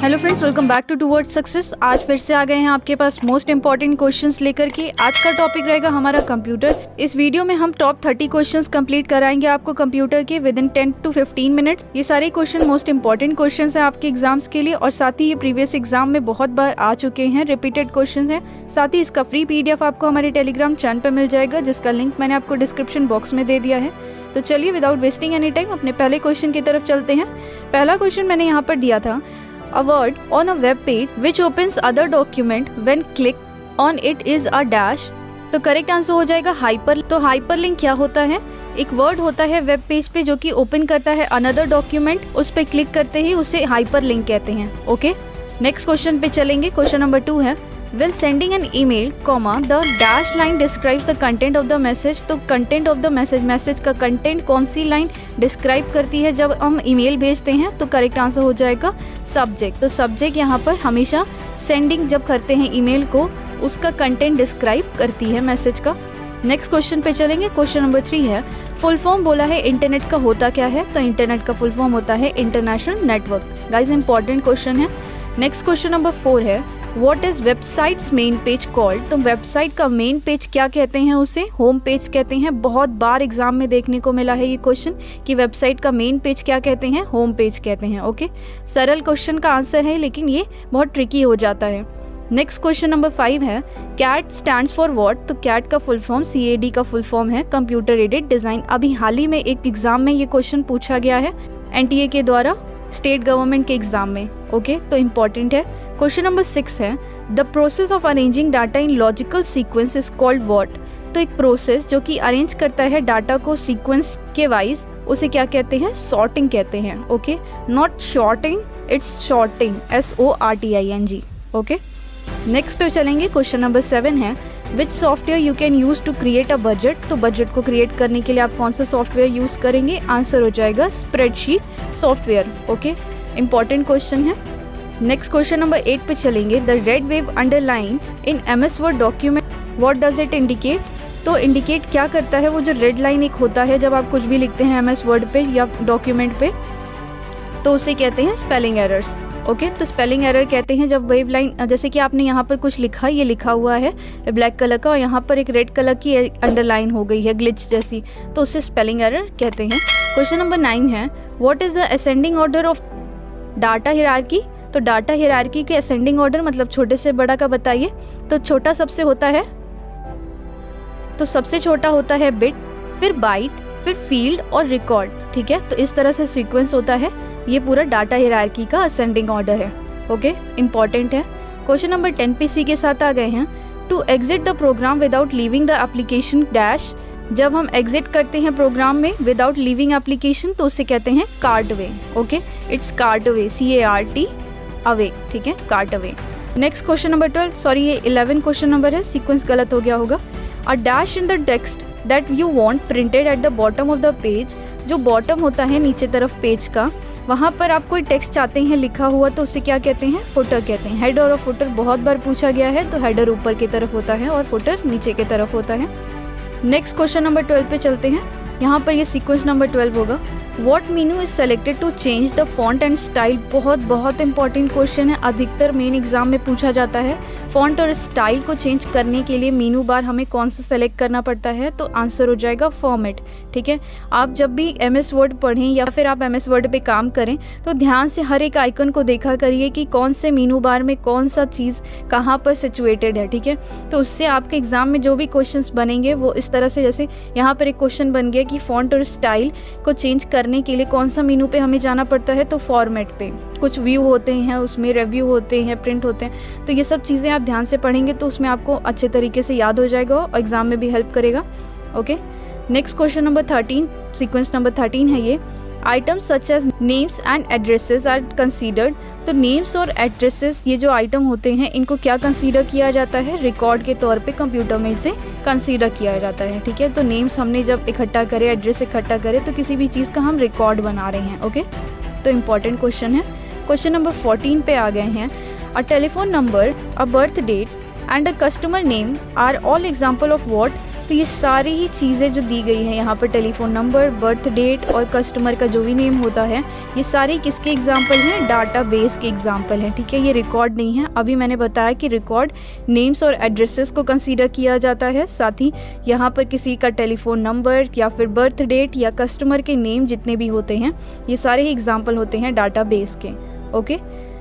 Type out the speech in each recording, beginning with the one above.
Hello friends, welcome back to towards success. आज फिर से आ गए हैं आपके पास मोस्ट इंपॉर्टेंट क्वेश्चंस लेकर के। आज का टॉपिक रहेगा हमारा कंप्यूटर। इस वीडियो में हम टॉप 30 क्वेश्चंस कंप्लीट कराएंगे आपको कंप्यूटर के विद इन 10 to 15 मिनट्स। ये सारे क्वेश्चन मोस्ट इंपॉर्टेंट क्वेश्चंस हैं आपके एग्जाम्स के लिए और साथ ही ये प्रीवियस एग्जाम में बहुत बार आ चुके हैं, रिपीटेड क्वेश्चन है। साथ ही इसका फ्री PDF आपको हमारे टेलीग्राम चैनल पर मिल जाएगा, जिसका लिंक मैंने आपको डिस्क्रिप्शन बॉक्स में दे दिया है। तो चलिए विदाउट वेस्टिंग एनी टाइम अपने पहले क्वेश्चन की तरफ चलते हैं। पहला क्वेश्चन मैंने यहाँ पर दिया था, A word on a web page which opens other document when click on it is a dash। तो करेक्ट आंसर हो जाएगा हाइपर। तो हाइपरलिंक क्या होता है? एक वर्ड होता है वेब पेज पे जो कि ओपन करता है अनदर डॉक्यूमेंट, उस पे क्लिक करते ही उसे हाइपरलिंक कहते हैं। ओके, नेक्स्ट क्वेश्चन पे चलेंगे। क्वेश्चन नंबर 2 है, When sending an email, the dash line describes the content of the message। तो content of the मैसेज का कंटेंट कौन सी लाइन डिस्क्राइब करती है जब हम ईमेल भेजते हैं? तो करेक्ट आंसर हो जाएगा सब्जेक्ट। तो सब्जेक्ट यहाँ पर हमेशा सेंडिंग जब करते हैं ईमेल को, उसका कंटेंट डिस्क्राइब करती है मैसेज का। नेक्स्ट क्वेश्चन पे चलेंगे। क्वेश्चन नंबर 3 है, फुल फॉर्म बोला है इंटरनेट का होता क्या है? तो इंटरनेट का फुल फॉर्म होता है international network. Guys important question है। नेक्स्ट क्वेश्चन नंबर 4 है, What is website's main page called? तो वेबसाइट का मेन पेज क्या कहते हैं? उसे होम पेज कहते हैं। बहुत बार एग्जाम में देखने को मिला है ये क्वेश्चन कि वेबसाइट का मेन पेज क्या कहते हैं? होम पेज कहते हैं। ओके, सरल क्वेश्चन का आंसर है लेकिन ये बहुत ट्रिकी हो जाता है। नेक्स्ट क्वेश्चन नंबर 5 है, कैट स्टैंड्स फॉर व्हाट? तो कैट का फुल फॉर्म CAD का फुल फॉर्म है कंप्यूटर एडेड डिजाइन। अभी हाल ही में एक एग्जाम में ये क्वेश्चन पूछा गया है NTA के द्वारा, स्टेट गवर्नमेंट के एग्जाम में। ओके, तो इम्पॉर्टेंट है। क्वेश्चन नंबर 6 है, the process of arranging data in logical sequence is called what? तो एक प्रोसेस जो कि अरेंज करता है डाटा को सीक्वेंस के वाइज, उसे क्या कहते हैं? सॉर्टिंग कहते हैं। Okay, not shorting, it's sorting, SORTING। Okay, next पे चलेंगे। क्वेश्चन नंबर 7 है, which software you can use to create a budget? तो बजट को क्रिएट करने के लिए आप कौन सा सॉफ्टवेयर यूज करेंगे? आंसर हो जाएगा spreadsheet software. Okay, important question है। नेक्स्ट क्वेश्चन नंबर 8 पे चलेंगे। The red wave underline in MS word document, what does it indicate? तो इंडिकेट क्या करता है? वो जो रेड लाइन एक होता है जब आप कुछ भी लिखते हैं MS वर्ड पे या डॉक्यूमेंट पे, तो उसे कहते हैं स्पेलिंग एरर्स। ओके, तो स्पेलिंग एरर कहते हैं जब वेव लाइन, जैसे कि आपने यहाँ पर कुछ लिखा, ये लिखा हुआ है ब्लैक कलर का और यहाँ पर एक रेड कलर की अंडरलाइन हो गई है ग्लिच जैसी, तो उसे स्पेलिंग एरर कहते हैं। क्वेश्चन नंबर 9 है, what is the ascending order of data hierarchy? तो डाटा हियरार्की के असेंडिंग ऑर्डर मतलब छोटे से बड़ा का बताइए। तो छोटा सबसे होता है, तो सबसे छोटा होता है बिट, फिर बाइट, फिर फील्ड और रिकॉर्ड। ठीक है, तो इस तरह से सीक्वेंस होता है। ये पूरा डाटा हियरार्की का असेंडिंग ऑर्डर है। ओके, इंपॉर्टेंट है। क्वेश्चन नंबर 10 पे C के साथ आ गए हैं, to exit the program without leaving the application dash. जब हम एग्जिट करते हैं प्रोग्राम में विदाउट लीविंग एप्लीकेशन, तो उसे कहते हैं cart away. Okay, it's cart away, CART away. ठीक है, cart away. Next question number 12, sorry ये 11 क्वेश्चन नंबर है, सीक्वेंस गलत हो गया होगा। A dash in the text that you want printed at the bottom of the page. जो bottom होता है नीचे तरफ पेज का, वहाँ पर आप कोई टेक्स्ट चाहते हैं लिखा हुआ, तो उसे क्या कहते हैं? फुटर कहते हैं। हेडर और फुटर बहुत बार पूछा गया है, तो हेडर ऊपर की तरफ होता है और फुटर नीचे की तरफ होता है। नेक्स्ट क्वेश्चन नंबर 12 पे चलते हैं। यहाँ पर ये सीक्वेंस नंबर 12 होगा, what menu is selected to change the font and style? बहुत इंपॉर्टेंट क्वेश्चन है, अधिकतर मेन एग्जाम में पूछा जाता है। फॉन्ट और स्टाइल को चेंज करने के लिए मेनू बार हमें कौन सा सेलेक्ट करना पड़ता है? तो आंसर हो जाएगा फॉर्मेट। ठीक है, आप जब भी MS वर्ड पढ़ें या फिर आप MS वर्ड पे काम करें, तो ध्यान से हर एक आइकन को देखा करिए कि कौन से मेनू बार में कौन सा चीज़ कहाँ पर सिचुएटेड है। ठीक है, तो उससे आपके एग्जाम में जो भी क्वेश्चंस बनेंगे वो इस तरह से, जैसे यहाँ पर एक क्वेश्चन बन गया कि फॉन्ट और स्टाइल को चेंज करने के लिए कौन सा मेनू पे हमें जाना पड़ता है? तो फॉर्मेट पे। कुछ व्यू होते हैं, उसमें रिव्यू होते हैं, प्रिंट होते हैं, तो ये सब चीज़ें आप ध्यान से पढ़ेंगे तो उसमें आपको अच्छे तरीके से याद हो जाएगा और एग्जाम में भी हेल्प करेगा। Okay, next question number 13, sequence number 13 है ये, items such as names and addresses are considered. तो नेम्स और एड्रेसेस, ये जो आइटम होते हैं, इनको क्या कंसीडर किया जाता है? रिकॉर्ड के तौर पे कंप्यूटर में इसे कंसीडर किया जाता है। ठीक है, तो नेम्स हमने जब इकट्ठा करे, एड्रेस इकट्ठा करे, तो किसी भी चीज़ का हम रिकॉर्ड बना रहे हैं। ओके, तो इम्पॉर्टेंट क्वेश्चन है। क्वेश्चन नंबर 14 पे आ गए हैं, a telephone number, a birth date and a customer name are all example of what? तो ये सारी ही चीज़ें जो दी गई हैं यहाँ पर, टेलीफोन नंबर, बर्थ डेट और कस्टमर का जो भी नेम होता है, ये सारे किसके एग्जाम्पल हैं? डाटाबेस के एग्जाम्पल हैं, ठीक है। ये रिकॉर्ड नहीं है। अभी मैंने बताया कि रिकॉर्ड नेम्स और एड्रेसेस को कंसीडर किया जाता है, साथ ही यहाँ पर किसी का टेलीफोन नंबर या फिर बर्थ डेट या कस्टमर के नेम जितने भी होते हैं, ये सारे ही एग्जाम्पल होते हैं डाटाबेस के। Okay,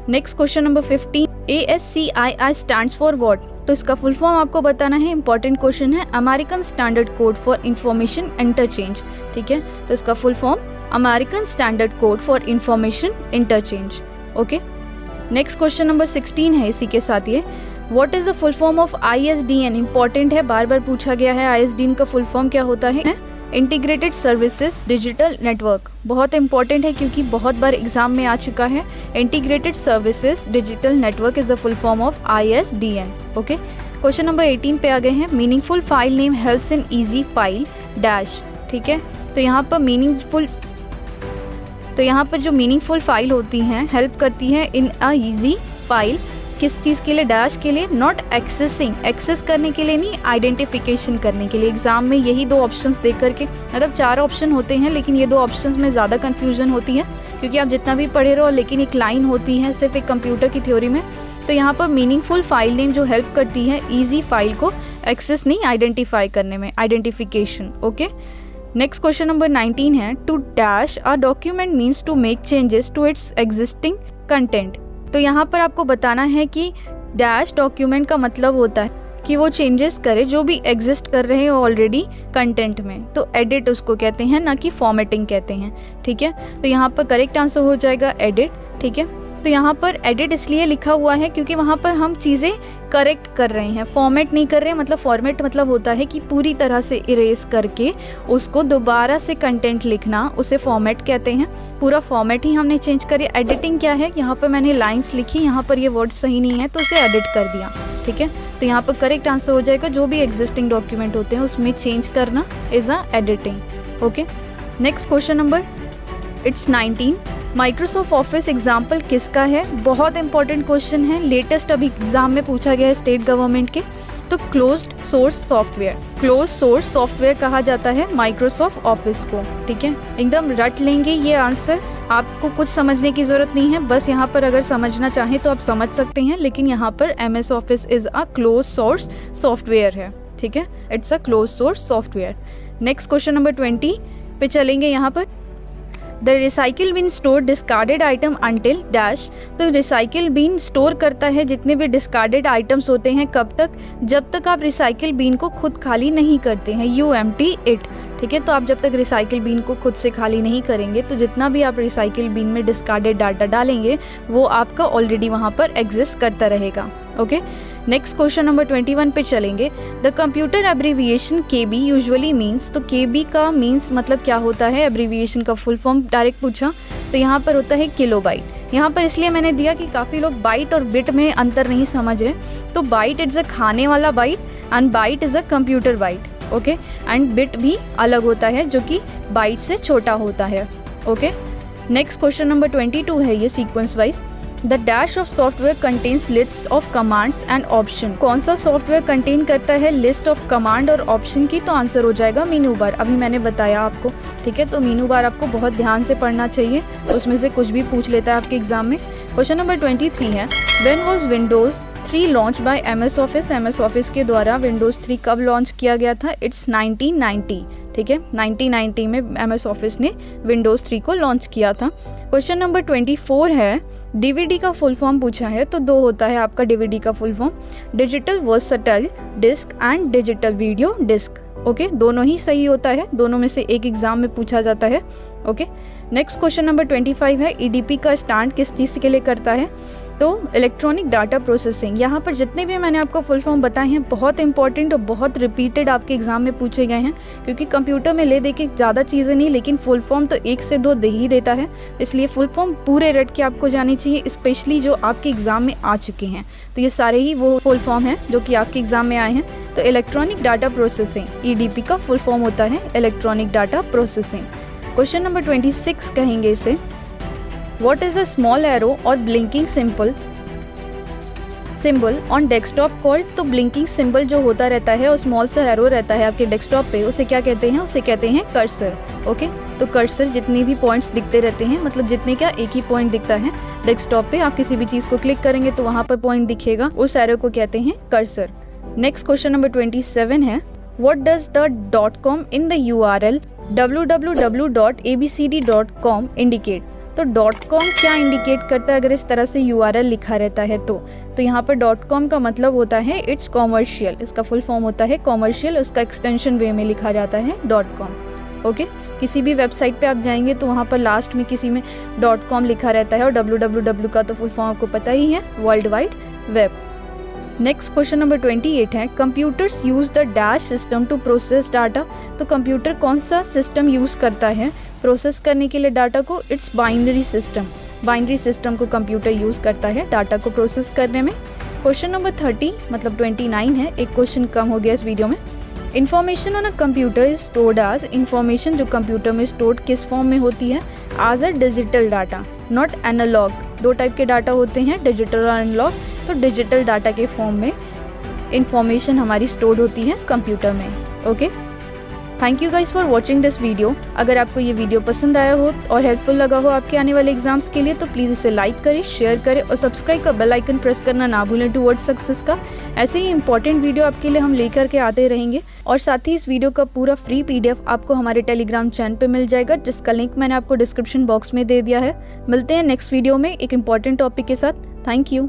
next question number 15, ASCII stands for what? तो इसका फुल फॉर्म आपको बताना है, इंपॉर्टेंट क्वेश्चन है। American standard code for information interchange, ठीक है। तो इसका full form American standard code for information interchange. Okay, next question number 16 है इसी के साथ ये, what is the full form of ISDN? Important है, बार बार पूछा गया है। ISDN का फुल फॉर्म क्या होता है? Integrated services digital network. बहुत इंपॉर्टेंट है क्योंकि बहुत बार एग्जाम में आ चुका है। Integrated services digital network is the full form of ISDN। Okay, question number 18 पे आ गए हैं। Meaningful file name helps in easy file dash, ठीक है। तो यहाँ पर जो मीनिंगफुल फाइल होती हैं हेल्प करती है इन अ इजी फाइल, किस चीज़ के लिए? डैश के लिए, नॉट एक्सेसिंग, एक्सेस करने के लिए नहीं, आइडेंटिफिकेशन करने के लिए। एग्जाम में यही दो ऑप्शंस देख करके, मतलब 4 ऑप्शन होते हैं लेकिन ये 2 ऑप्शंस में ज़्यादा कन्फ्यूजन होती है क्योंकि आप जितना भी पढ़े रहो लेकिन एक लाइन होती है सिर्फ एक कंप्यूटर की थ्योरी में। तो यहाँ पर मीनिंगफुल फाइल नेम जो हेल्प करती है ईजी फाइल को एक्सेस नहीं, आइडेंटिफाई करने में, identification. Okay, next question number 19 है, to dash a document means to make changes to its existing content. तो यहाँ पर आपको बताना है कि डैश डॉक्यूमेंट का मतलब होता है कि वो चेंजेस करे जो भी एग्जिस्ट कर रहे हैं ऑलरेडी कंटेंट में। तो एडिट उसको कहते हैं, ना कि फॉर्मेटिंग कहते हैं, ठीक है। तो यहाँ पर करेक्ट आंसर हो जाएगा एडिट, ठीक है। तो यहाँ पर एडिट इसलिए लिखा हुआ है क्योंकि वहाँ पर हम चीज़ें करेक्ट कर रहे हैं, फॉर्मेट नहीं कर रहे हैं। मतलब फॉर्मेट मतलब होता है कि पूरी तरह से इरेज करके उसको दोबारा से कंटेंट लिखना, उसे फॉर्मेट कहते हैं। पूरा फॉर्मेट ही हमने चेंज करी। एडिटिंग क्या है? यहाँ पर मैंने लाइंस लिखी, यहाँ पर ये वर्ड सही नहीं है तो उसे एडिट कर दिया, ठीक है। तो यहाँ पर करेक्ट आंसर हो जाएगा जो भी एग्जिस्टिंग डॉक्यूमेंट होते हैं उसमें चेंज करना is a editing. Okay, next question number it's 19, Microsoft office example किसका है? बहुत इंपॉर्टेंट क्वेश्चन है, लेटेस्ट अभी एग्जाम में पूछा गया है स्टेट गवर्नमेंट के। तो closed source software, close source software कहा जाता है माइक्रोसॉफ्ट ऑफिस को, ठीक है। एकदम रट लेंगे ये आंसर, आपको कुछ समझने की ज़रूरत नहीं है। बस यहाँ पर अगर समझना चाहें तो आप समझ सकते हैं, लेकिन यहाँ पर MS office is a close source software है, ठीक है। It's a close source software. Next question number 20 पे चलेंगे। यहाँ पर the recycle bin store discarded item until dash. तो रिसाइकिल बिन स्टोर करता है जितने भी डिस्कार्डेड आइटम्स होते हैं, कब तक? जब तक आप रिसाइकिल बिन को खुद खाली नहीं करते हैं, यू एम्प्टी इट, ठीक है। तो आप जब तक रिसाइकिल बिन को खुद से खाली नहीं करेंगे तो जितना भी आप रिसाइकिल बिन में डिस्कार्डेड डाटा डालेंगे वो आपका ऑलरेडी वहाँ पर एग्जिस्ट करता रहेगा। ओके, नेक्स्ट क्वेश्चन नंबर 21 पे चलेंगे। The computer abbreviation KB usually means. तो KB का मीन्स मतलब क्या होता है? एब्रीविएशन का फुल फॉर्म डायरेक्ट पूछा तो यहाँ पर होता है किलोबाइट। यहाँ पर इसलिए मैंने दिया कि काफ़ी लोग बाइट और बिट में अंतर नहीं समझ रहे। तो बाइट इट्स अ खाने वाला bite and byte is a computer byte, okay. And bit भी अलग होता है जो कि बाइट से छोटा होता है, ओके। नेक्स्ट क्वेश्चन नंबर 22 है ये sequence wise. The dash of software contains list of commands and option. कौन सा सॉफ्टवेयर कंटेन करता है लिस्ट ऑफ कमांड और ऑप्शन की? तो आंसर हो जाएगा मीनू बार। अभी मैंने बताया आपको, ठीक है। तो मीनू बार आपको बहुत ध्यान से पढ़ना चाहिए, उसमें से कुछ भी पूछ लेता है आपके एग्जाम में। क्वेश्चन नंबर 23 है, when was Windows 3 launch by MS office. MS office के द्वारा विंडोज 3 कब लॉन्च किया गया था? इट्स 1990, ठीक है। 1990 में MS ऑफिस ने विंडोज 3 को लॉन्च किया था। क्वेश्चन नंबर 24 है, DVD का फुल फॉर्म पूछा है तो 2 होता है आपका DVD का full form, digital versatile disc and digital video disc, okay. दोनों ही सही होता है, दोनों में से एक एग्जाम में पूछा जाता है, ओके। नेक्स्ट क्वेश्चन नंबर 25 है, EDP का स्टैंड किस चीज़ के लिए करता है? तो इलेक्ट्रॉनिक डाटा प्रोसेसिंग। यहाँ पर जितने भी मैंने आपको फुल फॉर्म बताए हैं बहुत इंपॉर्टेंट और बहुत रिपीटेड आपके एग्जाम में पूछे गए हैं, क्योंकि कंप्यूटर में ले दे के ज़्यादा चीज़ें नहीं, लेकिन फुल फॉर्म तो 1 से 2 दे ही देता है, इसलिए फुल फॉर्म पूरे रट के आपको जानी चाहिए, स्पेशली जो आपके एग्जाम में आ चुके हैं। तो ये सारे ही वो फुल फॉर्म हैं जो कि आपके एग्जाम में आए हैं। तो इलेक्ट्रॉनिक डाटा प्रोसेसिंग EDP का फुल फॉर्म होता है electronic data processing. Question number 26 कहेंगे इसे, what is a small arrow और blinking symbol on desktop called, तो ब्लिंकिंग सिंबल जो होता रहता है और स्मॉल सा एरो रहता है आपके डेस्कटॉप पे, उसे क्या कहते हैं? उसे कहते हैं कर्सर। ओके, तो कर्सर जितनी भी पॉइंट्स दिखते रहते हैं, मतलब जितने क्या एक ही पॉइंट दिखता है डेस्कटॉप पे, आप किसी भी चीज को क्लिक करेंगे तो वहां पर पॉइंट दिखेगा, उस एरो को कहते हैं कर्सर। नेक्स्ट क्वेश्चन नंबर 27 है, what does the .com in the URL www.abcd.com indicate. तो .com क्या इंडिकेट करता है अगर इस तरह से URL लिखा रहता है तो यहाँ पर .com का मतलब होता है इट्स कॉमर्शियल, इसका फुल फॉर्म होता है कॉमर्शियल, उसका एक्सटेंशन वे में लिखा जाता है .com। ओके, किसी भी वेबसाइट पे आप जाएंगे तो वहाँ पर लास्ट में किसी में .com लिखा रहता है और www का तो फुल फॉर्म आपको पता ही है, world wide web. Next question number 28 है, computers use the dash system to process data. तो कंप्यूटर कौन सा सिस्टम यूज करता है प्रोसेस करने के लिए डाटा को? It's binary system. Binary system को कंप्यूटर यूज करता है डाटा को प्रोसेस करने में। क्वेश्चन नंबर 30 मतलब 29 है, एक क्वेश्चन कम हो गया इस वीडियो में। Information on a computer is stored as, information जो कंप्यूटर में स्टोर्ड किस फॉर्म में होती है? As a digital data, not analogue. दो टाइप के डाटा होते हैं, डिजिटल और एनालॉग। तो डिजिटल डाटा के फॉर्म में इंफॉर्मेशन हमारी स्टोर्ड होती है कंप्यूटर में। Okay, thank you guys for watching this video. अगर आपको ये वीडियो पसंद आया हो और हेल्पफुल लगा हो आपके आने वाले एग्जाम्स के लिए तो प्लीज़ इसे लाइक करें, शेयर करें और सब्सक्राइब का बेल आइकन प्रेस करना ना भूलें टुवर्ड्स सक्सेस का। ऐसे ही इंपॉर्टेंट वीडियो आपके लिए हम लेकर के आते रहेंगे और साथ ही इस वीडियो का पूरा फ्री PDF आपको हमारे टेलीग्राम चैनल पे मिल जाएगा, जिसका लिंक मैंने आपको डिस्क्रिप्शन बॉक्स में दे दिया है। मिलते हैं नेक्स्ट वीडियो में एक इंपॉर्टेंट टॉपिक के साथ। Thank you.